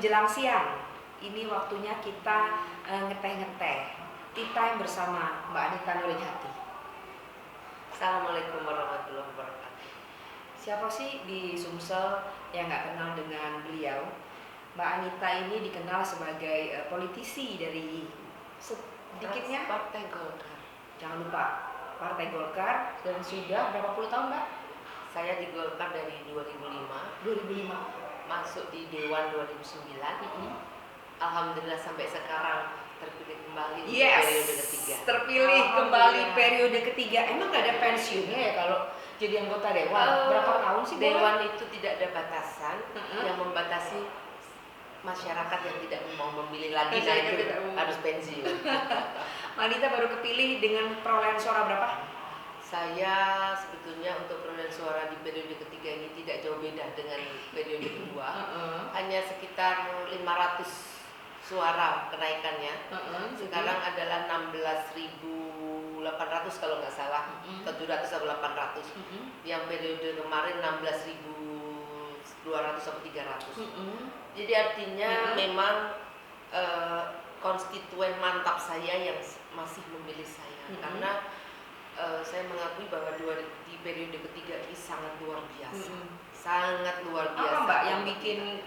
menjelang siang, ini waktunya kita ngeteh-ngeteh. Tea time bersama Mbak Anita Nurijati. Assalamualaikum warahmatullahi wabarakatuh. Siapa sih di Sumsel yang nggak kenal dengan beliau? Mbak Anita ini dikenal sebagai politisi dari sedikitnya Partai Golkar. Jangan lupa Partai Golkar, dan sudah berapa puluh tahun Mbak? Saya di Golkar dari 2005. 2005. Masuk di Dewan 2009. Alhamdulillah sampai sekarang terpilih kembali di periode ketiga. Terpilih kembali periode ketiga. Emang nggak ada pensiunnya ya kalau jadi anggota dewan? Berapa tahun sih dewan itu tidak ada batasan. Yang membatasi masyarakat yang tidak mau memilih lagi harus pensiun. Anita baru kepilih dengan perolehan suara berapa? Saya sebetulnya untuk perolehan suara di periode ketiga ini tidak jauh beda dengan periode kedua. Hanya sekitar 500 suara kenaikannya. Sekarang adalah 16.800 kalau nggak salah, 700 atau 800. Yang periode kemarin 16.200 sampai 300. Jadi artinya memang konstituen mantap saya yang masih memilih saya, karena saya mengakui bahwa di periode ketiga ini sangat luar biasa, sangat luar biasa. Apa Mbak yang bikin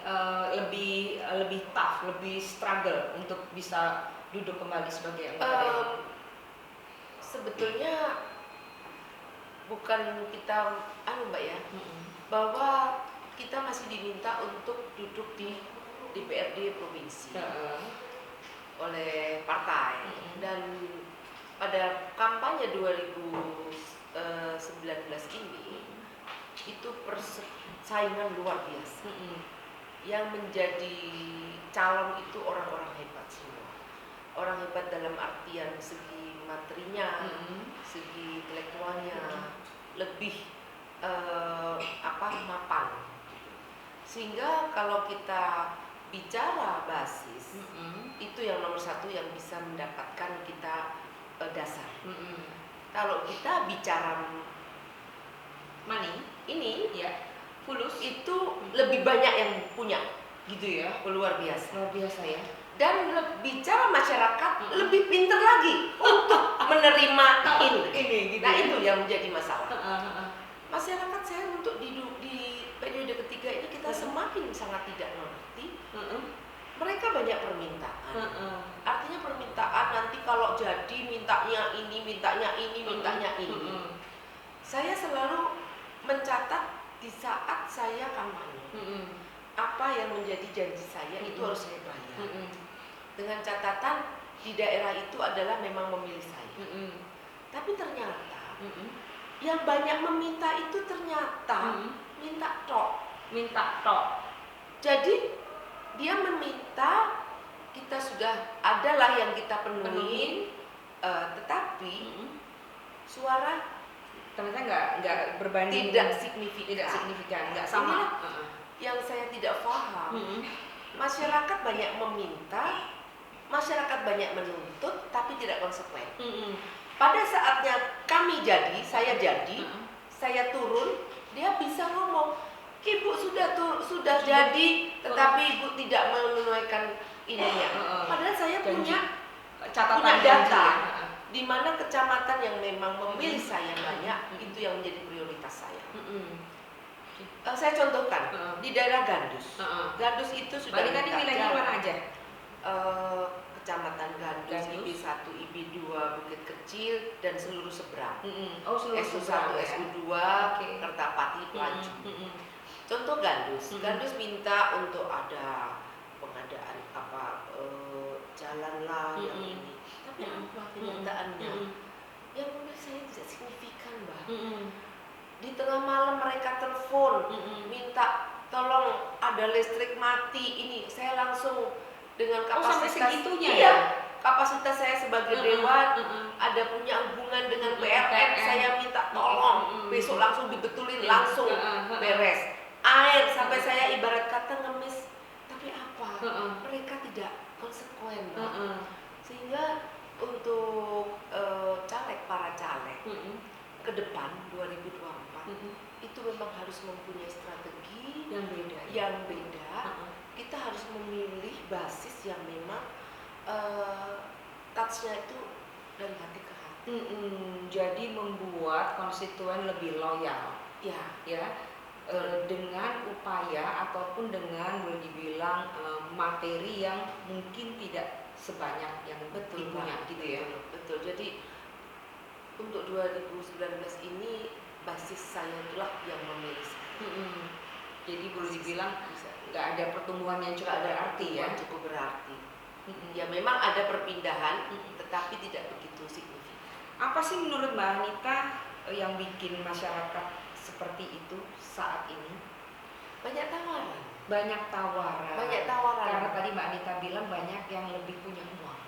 lebih tough, lebih struggle untuk bisa duduk kembali sebagai anggota dewan? Sebetulnya bukan kita Mbak ya, bahwa kita masih diminta untuk duduk di DPRD provinsi oleh partai, dan pada kampanye 2019 ini itu persaingan luar biasa. Yang menjadi calon itu orang-orang hebat semua. Orang hebat dalam artian segi materinya, segi intelektualnya lebih mapan. Sehingga kalau kita bicara basis, itu yang nomor satu yang bisa mendapatkan kita dasar. Kalau kita bicara money ini ya, fulus itu lebih banyak yang punya, gitu ya, luar biasa. luar biasa ya. Dan bicara masyarakat lebih pintar lagi untuk menerima ini. Gitu nah ya? Itu yang menjadi masalah. Masyarakat saya untuk di periode ketiga ini kita semakin sangat tidak mengerti. Mereka banyak permintaan. Artinya permintaan nanti kalau jadi mintanya ini, mintanya ini, mintanya ini. Saya selalu mencatat di saat saya kampanye. Apa yang menjadi janji saya itu harus saya bayar. Dengan catatan di daerah itu adalah memang memilih saya. Tapi ternyata yang banyak meminta itu ternyata minta tok. Jadi dia meminta, kita sudah adalah yang kita penuhin, tetapi suara ternyata nggak berbanding, tidak signifikan, nggak sama. Yang saya tidak paham, masyarakat banyak meminta, masyarakat banyak menuntut, tapi tidak konsekuen. Pada saatnya saya jadi, saya turun, dia bisa ngomong, Ibu sudah jadi, tetapi Ibu tidak menunaikan ininya. Padahal saya punya data, di mana kecamatan yang memang memilih saya banyak, itu yang menjadi prioritas saya. Saya contohkan di daerah Gandus. Gandus itu sudah Balik wilayah mana aja? Kecamatan Gandus, IB1, IB2, Bukit Kecil, dan seluruh seberang. SU1, SU2, Kertapati, Pelaju. Contoh Gandus. Gandus minta untuk ada pengadaan jalan lah yang ini. Tapi apa kenyataannya? Yang menurut saya tidak signifikan, Mbak. Di tengah malam mereka telepon, minta tolong ada listrik mati ini. Saya langsung dengan kapasitas segitunya ya? Kapasitas saya sebagai dewan, ada punya hubungan dengan PLN, saya minta tolong, besok langsung dibetulin, langsung beres. Air sampai saya ibarat kata ngemis, tapi apa? Mereka tidak konsekuen, sehingga untuk para caleg ke depan 2024 itu memang harus mempunyai strategi yang beda, kita harus memilih basis yang memang touch-nya itu dari hati ke hati. Jadi membuat konstituen lebih loyal, Ya. dengan upaya ataupun dengan boleh dibilang materi yang mungkin tidak sebanyak yang dipunya gitu ya. Betul. Jadi untuk 2019 ini basis saya itulah yang memilih. Jadi boleh dibilang nggak ada pertumbuhan yang cukup berarti ya. Cukup berarti. Ya memang ada perpindahan, tetapi tidak begitu signifikan. Apa sih menurut Mbak Anita yang bikin masyarakat seperti itu saat ini? Banyak tawaran. Karena tadi Mbak Anita bilang banyak yang lebih punya uang.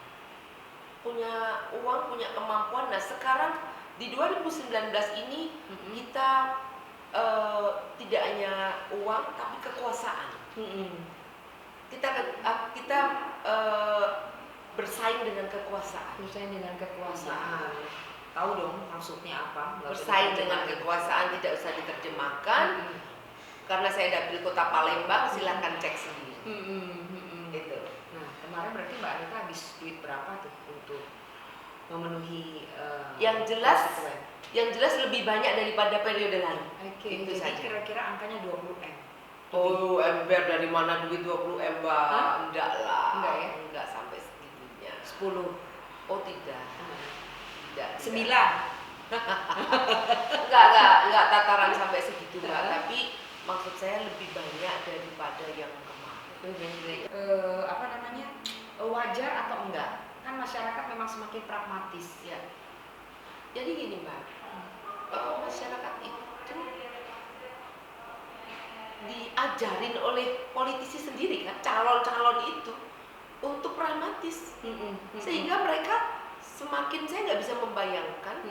Punya kemampuan. Nah sekarang di 2019 ini kita tidak hanya uang tapi kekuasaan. Kita bersaing dengan kekuasaan. Tahu dong maksudnya apa? Bersaing dengan kekuasaan tidak usah diterjemahkan. Karena saya dapil Kota Palembang, silahkan cek sendiri. Gitu. Nah kemarin berarti Mbak Anita habis duit berapa tuh untuk memenuhi? Yang jelas lebih banyak daripada periode lalu. Itu jadi saja. Kira-kira angkanya 20M. Oh, ember dari mana duit 20 M, Mbak? Enggak lah. Enggak ya? Enggak sampai segitunya. 10. Oh, tidak. Tidak. 9. Enggak tataran sampai segitu, Mbak. Tapi maksud saya lebih banyak daripada yang kemarin. Wajar atau enggak? Kan masyarakat memang semakin pragmatis. Ya. Jadi gini, Mbak. Masyarakat itu diajarin oleh politisi sendiri kan, calon-calon itu untuk pragmatis. Sehingga mereka semakin, saya nggak bisa membayangkan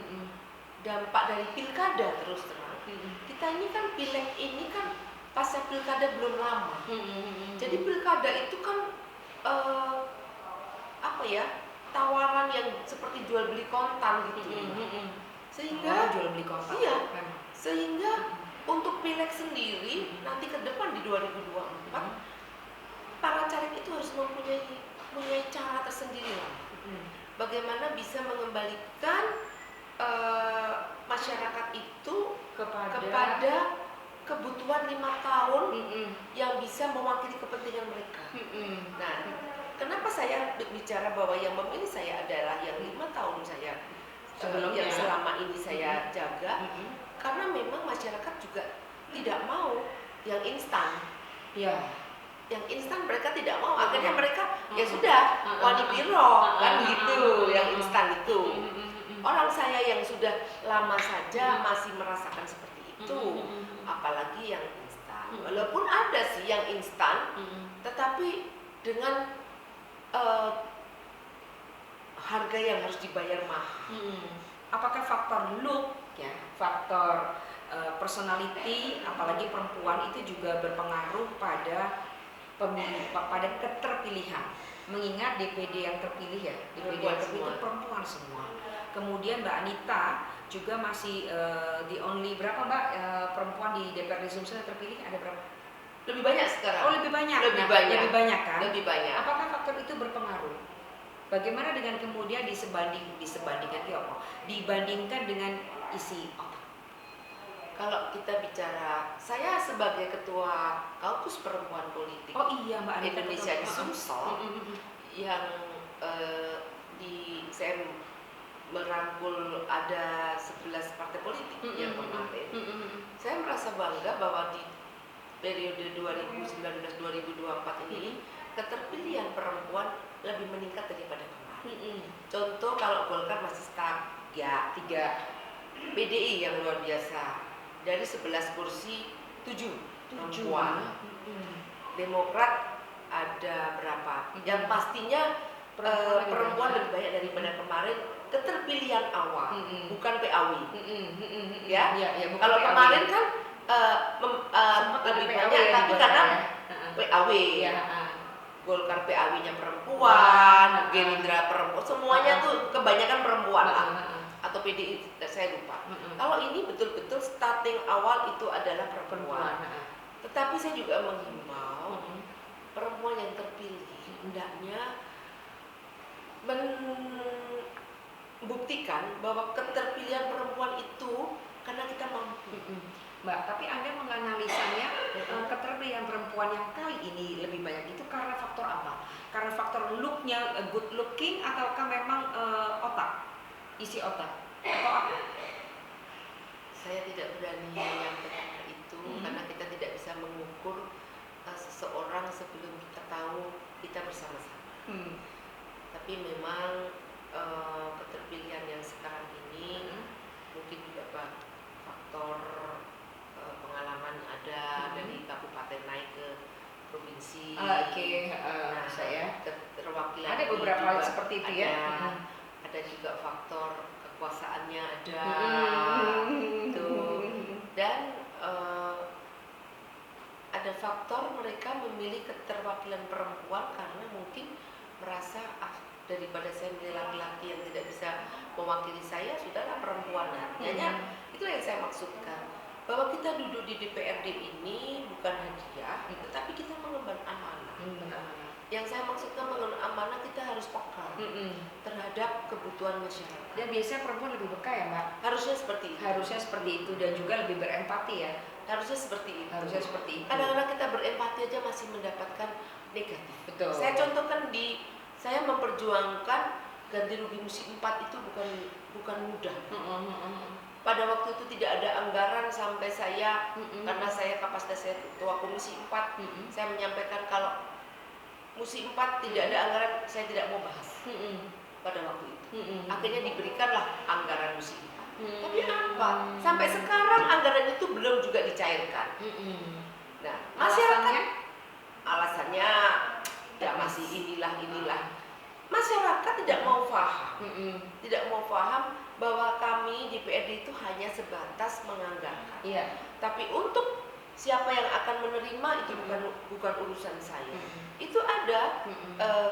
dampak dari pilkada terus terang. Kita ini kan pileg ini kan pasca pilkada belum lama. Jadi pilkada itu kan tawaran yang seperti jual beli kontan gitu. Sehingga jual beli kontan. Iya. Sehingga untuk pileg sendiri nanti ke depan di 2024 para caleg itu harus mempunyai cara tersendiri lah. Bagaimana bisa mengembalikan masyarakat itu kepada kebutuhan 5 tahun yang bisa mewakili kepentingan mereka. Nah, kenapa saya bicara bahwa yang memilih saya adalah yang 5 tahun saya yang selama ini saya jaga, karena memang masyarakat juga tidak mau yang instan. Yang instan mereka tidak mau. Akhirnya mereka ya sudah wani biro kan gitu, yang instan itu. Orang saya yang sudah lama saja masih merasakan seperti itu, apalagi yang instan. Walaupun ada sih yang instan, tetapi dengan harga yang harus dibayar mahal. Apakah faktor look, faktor personality, apalagi perempuan itu juga berpengaruh pada pada keterpilihan? Mengingat DPD yang terpilih DPD yang terpilih itu perempuan semua. Kemudian Mbak Anita juga masih the only berapa Mbak perempuan di DPRD Sumsel yang terpilih, ada berapa? Lebih banyak sekarang. Oh lebih banyak. Lebih banyak kan? Lebih banyak. Apakah faktor itu berpengaruh? Bagaimana dengan kemudian dibandingkan dengan isi otak? Kalau kita bicara, saya sebagai ketua Kaukus Perempuan Politik Mbak Anita Indonesia di Sumsel yang saya merangkul ada 11 partai politik yang kemarin. Saya merasa bangga bahwa di periode 2019-2024 ini keterpilihan perempuan lebih meningkat daripada kemarin. Contoh kalau Golkar masih stuck, 3. PDI yang luar biasa, dari 11 kursi 7 perempuan. Demokrat ada berapa? Yang pastinya perempuan lebih banyak daripada kemarin. Keterpilihan awal, bukan PAW. Kalau kemarin kan lebih banyak, tapi karena PAW. Golkar PAW-nya perempuan, Gerindra perempuan, semuanya tuh kebanyakan perempuan lah. Atau PDI, saya lupa. Kalau ini betul-betul starting awal itu adalah perempuan. Tetapi saya juga menghimbau perempuan yang terpilih hendaknya membuktikan bahwa keterpilihan perempuan itu karena kita mampu. Mbak, tapi Anda menganalisanya keterpilihan perempuan yang kali ini lebih banyak itu karena faktor apa? Karena faktor looknya good looking ataukah memang otak, isi otak atau apa? Saya tidak berani menyampaikan itu karena kita tidak bisa mengukur seseorang sebelum kita tahu kita bersama-sama. Tapi memang keterpilihan yang sekarang ini mungkin juga faktor pengalaman ada dari kabupaten naik ke provinsi. Saya keterwakilan ada beberapa hal seperti itu ya. Ada juga faktor kekuasaannya ada dan ada faktor mereka memilih keterwakilan perempuan karena mungkin merasa daripada saya milih laki-laki yang tidak bisa mewakili saya, sudahlah perempuan. Artinya itu yang saya maksudkan, bahwa kita duduk di DPRD ini bukan hadiah, tetapi kita mengemban amanah. Yang saya maksudkan mengemban amanah, kita harus peka terhadap kebutuhan masyarakat. Dan biasanya perempuan lebih peka ya Mbak? Harusnya seperti itu. Harusnya seperti itu dan juga lebih berempati ya. Harusnya seperti itu. Harusnya seperti itu. Kadang-kadang kita berempati aja masih mendapatkan negatif. Betul. Saya contohkan saya memperjuangkan ganti rugi musim 4 itu bukan mudah. Pada waktu itu tidak ada anggaran sampai saya karena saya kapasitas saya ketua komisi 4, saya menyampaikan kalau musim 4 tidak ada anggaran, saya tidak mau bahas. Pada waktu itu. Akhirnya diberikanlah anggaran musim 4. Tapi apa? Sampai sekarang anggaran itu belum juga dicairkan. Nah, masyarakat alasannya ya masih inilah. Masyarakat tidak mau paham. Tidak mau paham bahwa kami di DPRD itu hanya sebatas menganggarkan. Tapi untuk siapa yang akan menerima itu bukan urusan saya. Itu ada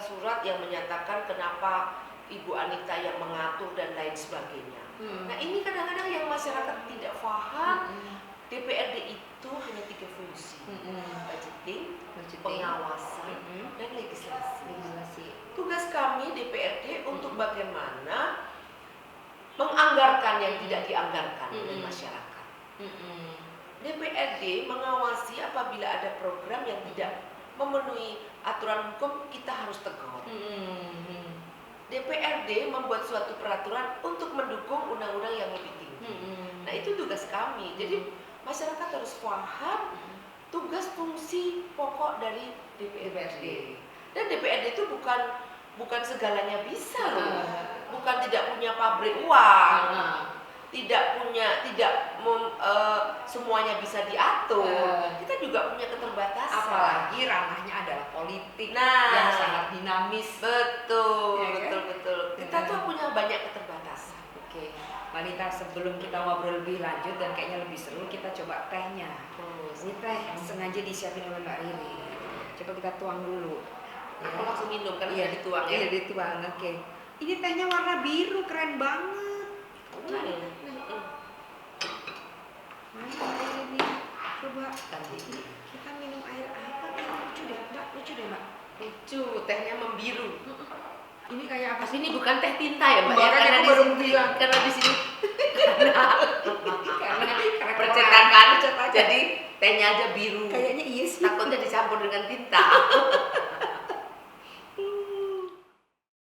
surat yang menyatakan kenapa Ibu Anita yang mengatur dan lain sebagainya. Nah, ini kadang-kadang yang masyarakat tidak paham. DPRD itu hanya 3 fungsi: budgeting, pengawasan, dan legislasi. Tugas kami DPRD untuk bagaimana menganggarkan yang tidak dianggarkan oleh masyarakat. DPRD mengawasi apabila ada program yang tidak memenuhi aturan hukum, kita harus tegur. DPRD membuat suatu peraturan untuk mendukung undang-undang yang lebih tinggi. Nah, itu tugas kami. Jadi masyarakat harus paham tugas fungsi pokok dari DPRD. Dan DPRD itu bukan segalanya bisa loh. Bukan tidak punya pabrik uang. Semuanya bisa diatur. Kita juga punya keterbatasan. Apalagi ranahnya adalah politik yang sangat dinamis. Betul. Kita tuh punya banyak keterbatasan. Oke, Wanita, sebelum kita ngobrol lebih lanjut dan kayaknya lebih seru, kita coba tehnya. Ini teh sengaja disiapin oleh Mbak Riri. Coba kita tuang dulu. Aku langsung minum kan sudah dituang ya. Iya, dituang. Oke. Ini tehnya warna biru, keren banget. Mana ini? Coba kita minum air apa? Lucu deh, Mbak. Lucu, tehnya membiru. Ini kayak apa? Tapi ini bukan teh tinta ya, Mbak? Makanya Karena aku baru bilang. karena di sini karena percetakan, jadi tehnya aja biru. Kayaknya iya sih. Takutnya dicampur dengan tinta.